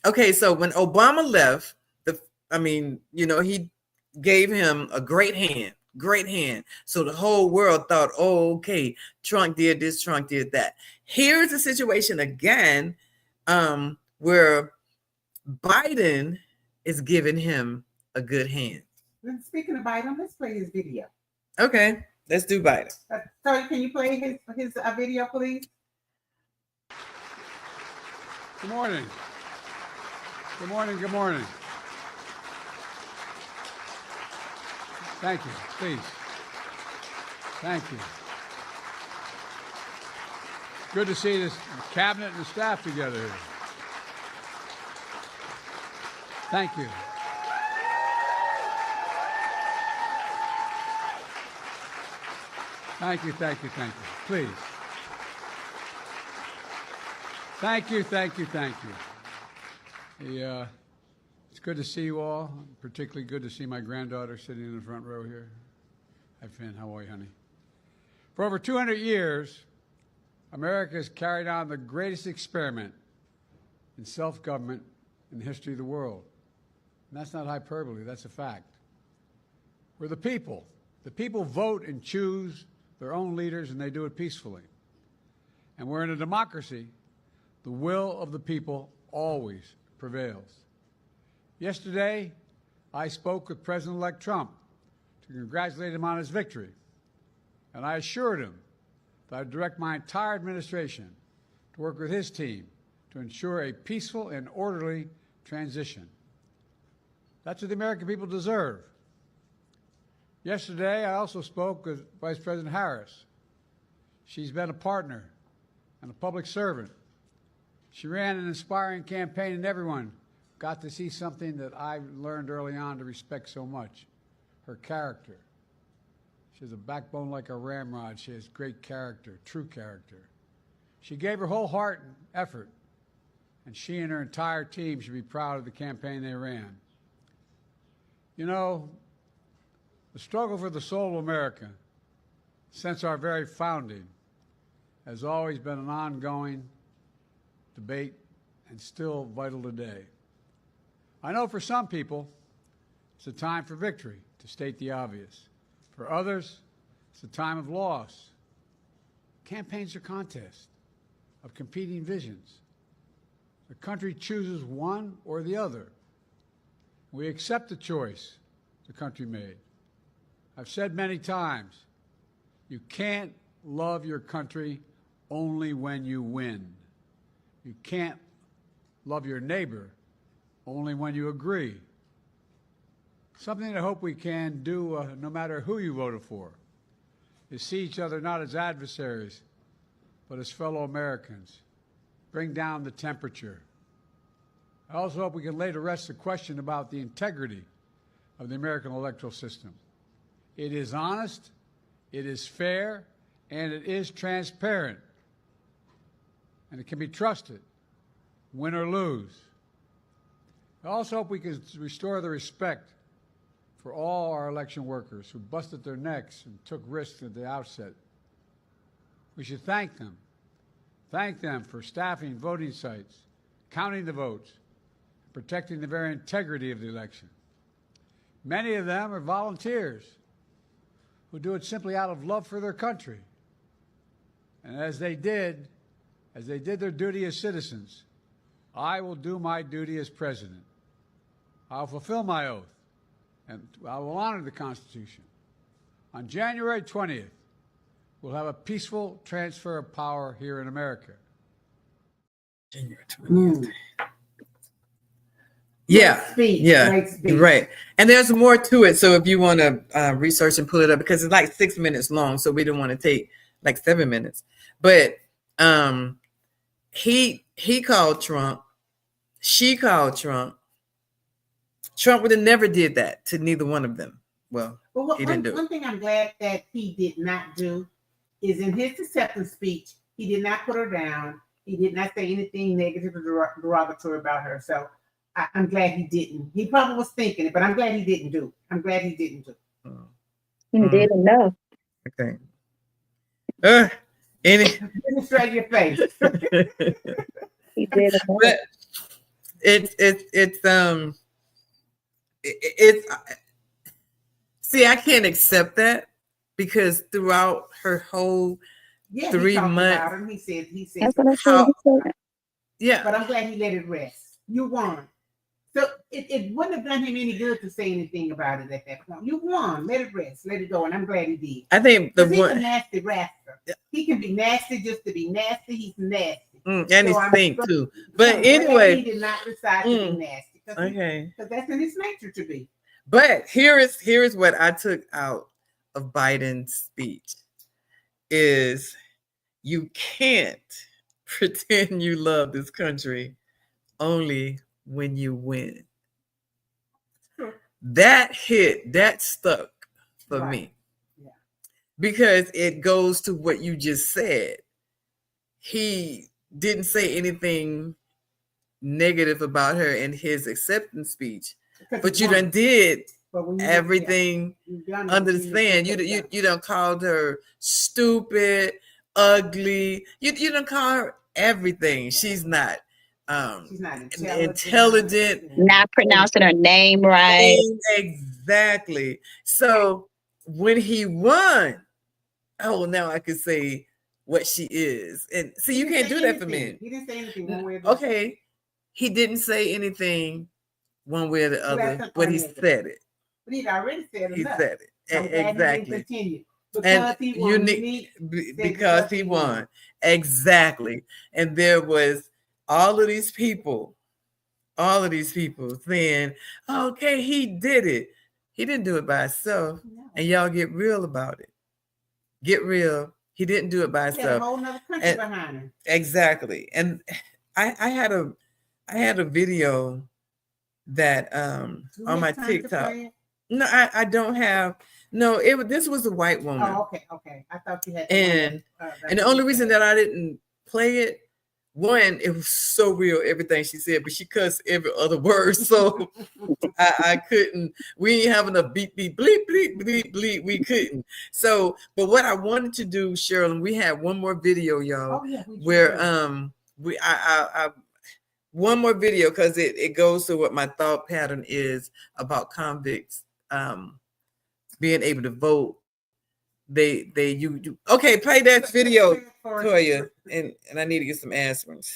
okay. So when Obama left, he gave him a great hand. So the whole world thought, oh, okay, Trump did this, Trump did that. Here's the situation again, where Biden is giving him a good hand. Speaking of Biden, let's play his video. Okay, let's do Biden. Sorry, can you play his video, please? Good morning. Good morning. Good morning. Thank you. Please. Thank you. Good to see this cabinet and the staff together here. Thank you. Thank you. Please. Thank you. It's good to see you all. Particularly good to see my granddaughter sitting in the front row here. Hi, Finn. How are you, honey? For over 200 years, America has carried on the greatest experiment in self-government in the history of the world. And that's not hyperbole. That's a fact. We're the people. The people vote and choose their own leaders, and they do it peacefully. And we're in a democracy. The will of the people always prevails. Yesterday, I spoke with President-elect Trump to congratulate him on his victory, and I assured him that I'd direct my entire administration to work with his team to ensure a peaceful and orderly transition. That's what the American people deserve. Yesterday, I also spoke with Vice President Harris. She's been a partner and a public servant. She ran an inspiring campaign, and everyone got to see something that I learned early on to respect so much, her character. She has a backbone like a ramrod. She has great character, true character. She gave her whole heart and effort, and she and her entire team should be proud of the campaign they ran. You know, the struggle for the soul of America, since our very founding, has always been an ongoing debate and still vital today. I know for some people, it's a time for victory, to state the obvious. For others, it's a time of loss. Campaigns are contests of competing visions. The country chooses one or the other. We accept the choice the country made. I've said many times, you can't love your country only when you win. You can't love your neighbor only when you agree. Something I hope we can do, no matter who you voted for, is see each other not as adversaries, but as fellow Americans. Bring down the temperature. I also hope we can lay to rest the question about the integrity of the American electoral system. It is honest, it is fair, and it is transparent. And it can be trusted, win or lose. I also hope we can restore the respect for all our election workers who busted their necks and took risks at the outset. We should thank them. Thank them for staffing voting sites, counting the votes, and protecting the very integrity of the election. Many of them are volunteers who do it simply out of love for their country. And as they did their duty as citizens, I will do my duty as president. I'll fulfill my oath, and I will honor the Constitution. On January 20th, we'll have a peaceful transfer of power here in America. January 20th. Yeah, yeah, right. And there's more to it. So if you want to research and pull it up, because it's like 6 minutes long, so we didn't want to take like 7 minutes. But he called Trump. She called Trump. Trump would have never did that to neither one of them. Well, he didn't do it. One thing I'm glad that he did not do is in his acceptance speech, he did not put her down. He did not say anything negative or derogatory about her. So I'm glad he didn't. He probably was thinking it, but I'm glad he didn't do it. I'm glad he didn't do it. He did enough. Okay. Straight your face. He did enough. But see, I can't accept that because throughout her whole 3 months, he said, that's what I said. Yeah, but I'm glad he let it rest. You won. So it wouldn't have done him any good to say anything about it at that point. You won. Let it rest. Let it go. And I'm glad he did. I think he's a nasty rascal. He can be nasty just to be nasty. He's nasty. And so he stink too. But anyway, he did not decide to be nasty. Okay. Because that's in his nature to be. But here is what I took out of Biden's speech is you can't pretend you love this country only when you win. That stuck for me. Yeah. Because it goes to what you just said. He didn't say anything negative about her in his acceptance speech, but you done did everything under the sun. You done called her stupid, ugly. You done called her everything. She's not intelligent, not pronouncing her name right. Exactly. So when he won, now I could say what she is. And see, you can't do that for men. He didn't say anything one way or the other. Okay. He didn't say anything one way or the other, but he said it. But he'd already said it. He said it. Exactly. Because he won. Exactly. And there was all of these people saying, okay, he did it. He didn't do it by himself. No. And y'all get real about it. Get real. He didn't do it by himself. A whole nother country behind him. Exactly. And I had a video that on my TikTok. No, I don't have. No, this was a white woman. Oh, okay. I thought you had. And the only reason that I didn't play it one, it was so real, everything she said, but she cussed every other word. So I couldn't, we ain't having a beep, beep, bleep, bleep, bleep, bleep. We couldn't. So, but what I wanted to do, Sharilyn, we had one more video, y'all, where I one more video, because it goes to what my thought pattern is about convicts being able to vote. You okay, play that video, Toya, and I need to get some aspirins.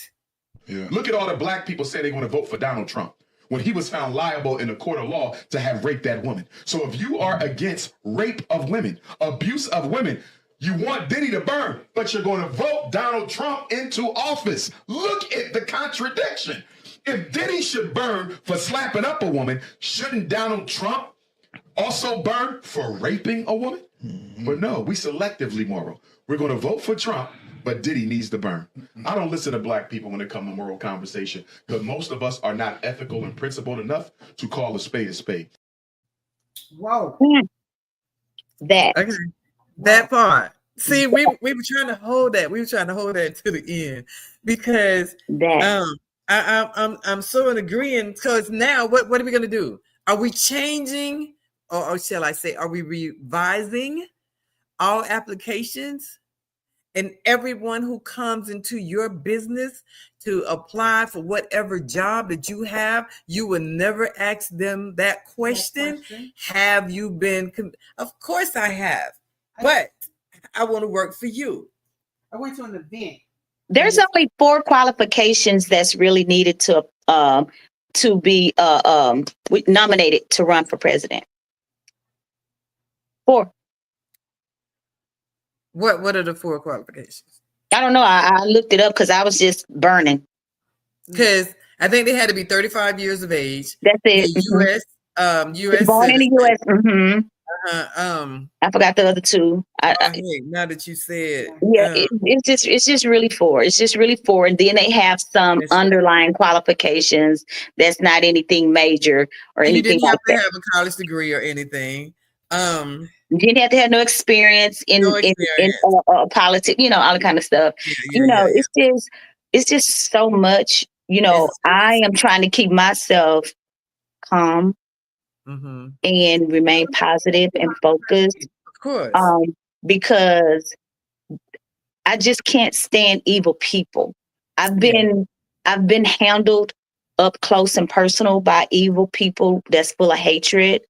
Yeah. Look at all the black people say they want to vote for Donald Trump when he was found liable in a court of law to have raped that woman. So if you are against rape of women, abuse of women, you want Diddy to burn, but you're going to vote Donald Trump into office. Look at the contradiction. If Diddy should burn for slapping up a woman, shouldn't Donald Trump also burn for raping a woman? Mm-hmm. But no, we selectively moral. We're going to vote for Trump, but Diddy needs to burn. I don't listen to black people when it comes to moral conversation, because most of us are not ethical and principled enough to call a spade a spade. Whoa. That. Okay. That part. See, we were trying to hold that. We were trying to hold that to the end, because I'm so in agreement, because now what are we going to do? Are we changing, or shall I say, are we revising all applications? And everyone who comes into your business to apply for whatever job that you have, you will never ask them that question. Have you been? Of course I have, but I want to work for you. I went to an event. There's only 4 qualifications that's really needed to be nominated to run for president. 4. What are the 4 qualifications? I don't know. I looked it up because I was just burning. Because I think they had to be 35 years of age. That's it. U.S. Born in the U.S. Mm-hmm. I forgot the other 2. Now that you said, it's just really 4. It's just really 4, and then they have some underlying qualifications that's not anything major or anything. You didn't have to have a college degree or anything. You didn't have to have no experience in politics, all that kind of stuff. It's just so much. I am trying to keep myself calm and remain positive and focused. Of course. Because I just can't stand evil people. I've been handled up close and personal by evil people that's full of hatred,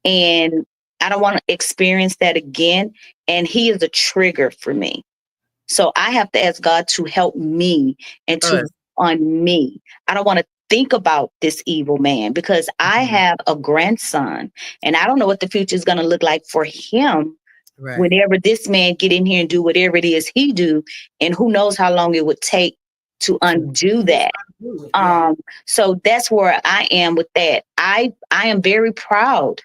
and I don't want to experience that again. And he is a trigger for me. So I have to ask God to help me and to on me. I don't want to think about this evil man, because I have a grandson, and I don't know what the future is going to look like for him whenever this man get in here and do whatever it is he do. And who knows how long it would take to undo that. So that's where I am with that. I am very proud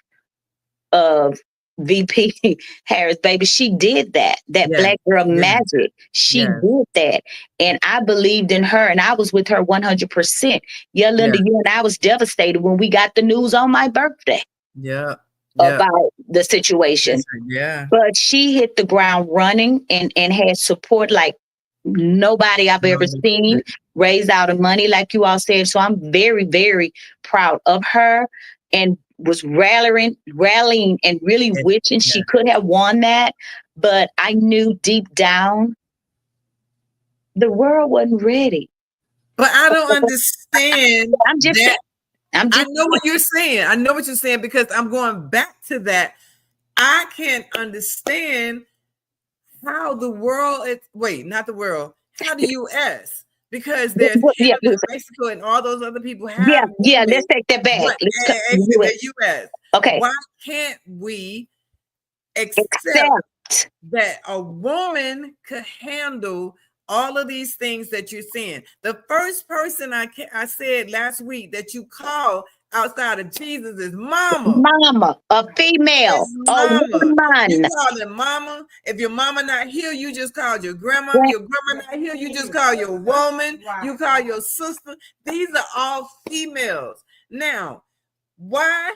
of VP Harris, baby. She did that black girl magic. She did that. And I believed in her, and I was with her 100%. Yeah, Linda, you and I was devastated when we got the news on my birthday. About the situation. But she hit the ground running and had support like nobody I've ever seen, raised out of money, like you all said. So I'm very, very proud of her, and was rallying and really wishing she could have won that. But I knew deep down the world wasn't ready. But I don't understand. I know what you're saying. I know what you're saying, because I'm going back to that. I can't understand how the world not the world, how the U.S., because there's Mexico and all those other people have. Let's take that back. The U.S. Okay. Why can't we accept that a woman could handle all of these things that you're saying? The first person I said last week that you call outside of Jesus is mama. Mama, a female, a woman. You call her mama. If your mama not here, you just call your grandma. Your grandma not here, you just call your woman. You call your sister. These are all females. Now, why?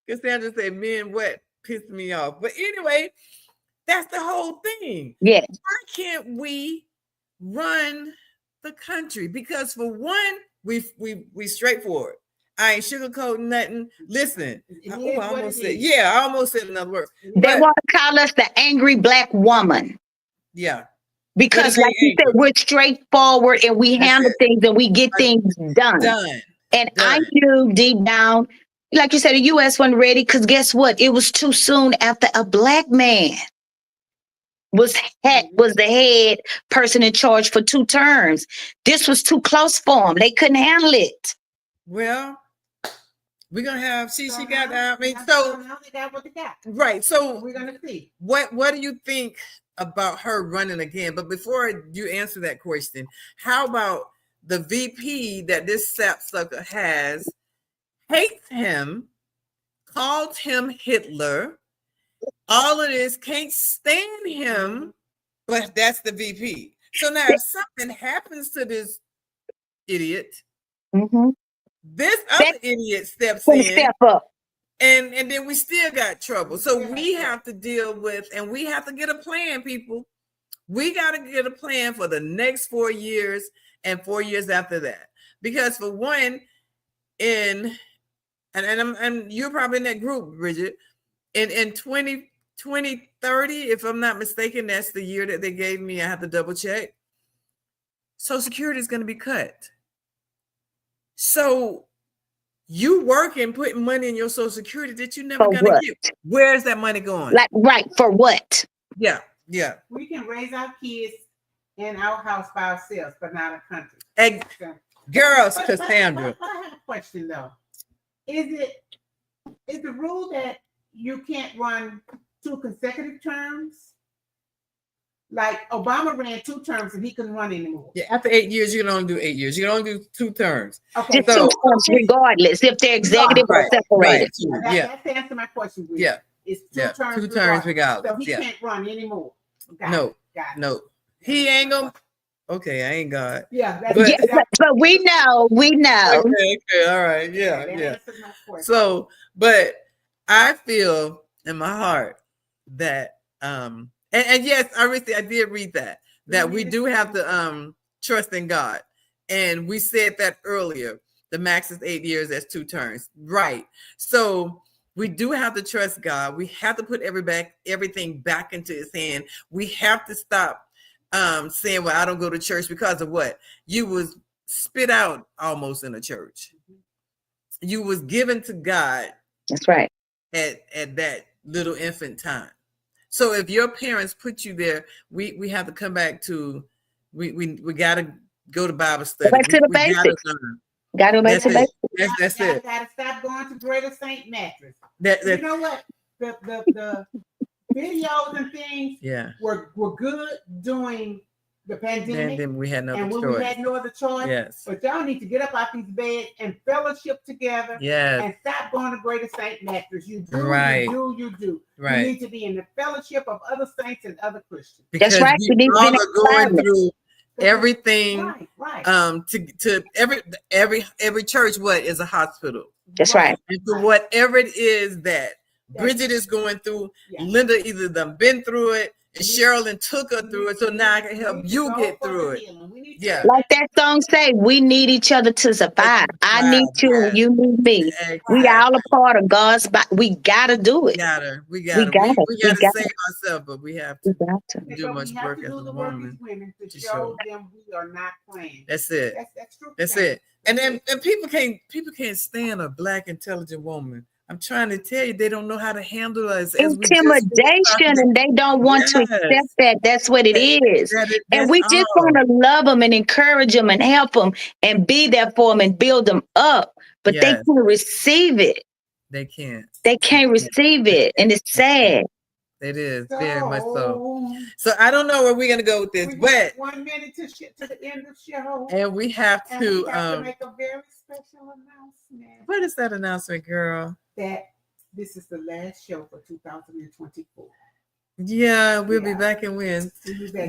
Cassandra said, men what pissed me off. But anyway, that's the whole thing. Yes. Why can't we run the country? Because for one, we straightforward. I ain't sugarcoating nothing. Listen, I almost said another word. They want to call us the angry Black woman. Yeah. Because like you said, we're straightforward and we handle things and we get things done. And I knew deep down, like you said, the U.S. wasn't ready because guess what? It was too soon after a Black man was the head person in charge for 2 terms. This was too close for them. They couldn't handle it. Well, we're gonna have she got I mean, so now they got what they got. Right. So we're gonna see. What do you think about her running again? But before you answer that question, how about the VP that this sapsucker has hates him, called him Hitler, all of this, can't stand him, but that's the VP. So now if something happens to this idiot, this other idiot steps in, step up. and then we still got trouble. So we have to deal with, and we have to get a plan, people. We got to get a plan for the next 4 years and 4 years after that. Because for one, and you're probably in that group, Bridget, in 2030, if I'm not mistaken, that's the year that they gave me. I have to double check. Social Security is going to be cut. So you working, putting money in your Social Security that you never going to get. Where's that money going? Like, right, for what? Yeah. We can raise our kids in our house by ourselves, but not a country. Girls, Cassandra. I have a question though. Is the rule that you can't run 2 consecutive terms? Like Obama ran 2 terms and he couldn't run anymore. Yeah, after 8 years, you can only do 8 years. You can only do 2 terms. Okay, just 2 terms, regardless if they're executive or separated. Right. That's to answer my question. Really. Yeah, it's 2 terms. 2 terms regardless. So he can't run anymore. No. He ain't gonna. Okay, I ain't God. Yeah, but we know. Okay, all right, yeah. So, but I feel in my heart that and yes, I did read that we do have to trust in God, and we said that earlier. The max is 8 years. That's 2 terms, right? So we do have to trust God. We have to put everything back into His hand. We have to stop saying, "Well, I don't go to church because of what?" You was spit out almost in a church. You was given to God. That's right. At that little infant time. So if your parents put you there, we have to come back to we got to go to Bible study. Back to the basics. Got to go back to basics. That's it. Got to stop going to Greater St. Mattress. You know what? The videos and things were good during the pandemic. And then we had no other choice. We had no other choice. Yes. But y'all need to get up out these beds and fellowship together. Yes. And stop going to Greater St. Mattress. You do. Right. You do. Right. You need to be in the fellowship of other saints and other Christians. Because that's right. We all are going through everything. Right. To every church, what is a hospital? That's right. And for whatever it is that Bridget is going through, Linda either done been through it, and Sharilyn took her through it, so now I can help you get through it. Yeah. Like that song say, we need each other to survive. I need you, you need me. Exactly. We all a part of God's body. We gotta do it. We gotta save ourselves, but we have to do much work as a woman to show them we are not playing. That's it. That's true. That's it. And people can't stand a Black intelligent woman. I'm trying to tell you, they don't know how to handle us. Intimidation, and they don't want to accept that. That's what it is. And we just want to love them and encourage them and help them and be there for them and build them up. But they can't receive it. They can't. They can't receive it. And it's sad. It is very much so. So I don't know where we're gonna go with this, but 1 minute to the end of the show, and we have to make a very special announcement. What is that announcement, girl? That this is the last show for 2024. Yeah, we'll be back in when?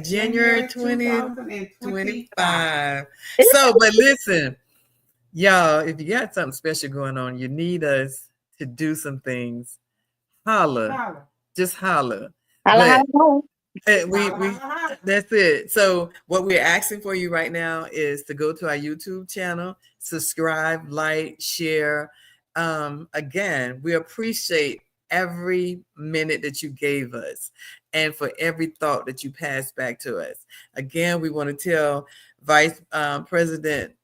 January 2025. So, but listen, y'all, if you got something special going on, you need us to do some things. Holla. Just holla. That's it. So what we're asking for you right now is to go to our YouTube channel, subscribe, like, share. Again, we appreciate every minute that you gave us and for every thought that you passed back to us. Again, we want to tell Vice President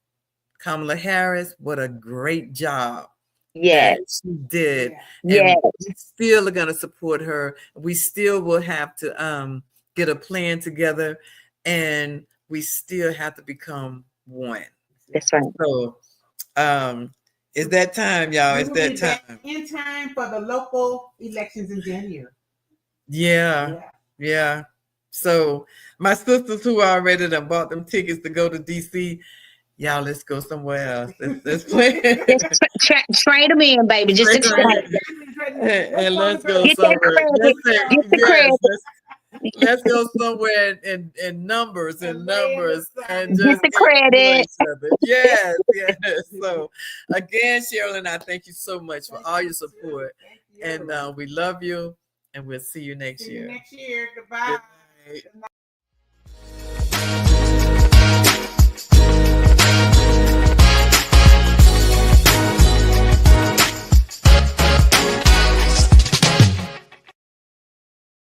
Kamala Harris what a great job Yes. that she did. Yes. And we still are going to support her. We still will have to get a plan together, and we still have to become one. That's right. So it's that time, y'all. It's that time. In time for the local elections in January. Yeah. So my sisters who already done bought them tickets to go to DC, y'all, let's go somewhere else. Let's play. Trade them in, baby. Just and let's go get somewhere. Get the credit. Let's go somewhere in numbers and just get the credit. Yes. So again, Sharilyn, I thank you so much for all your support. And we love you, and we'll see you next year. Goodbye. Good night.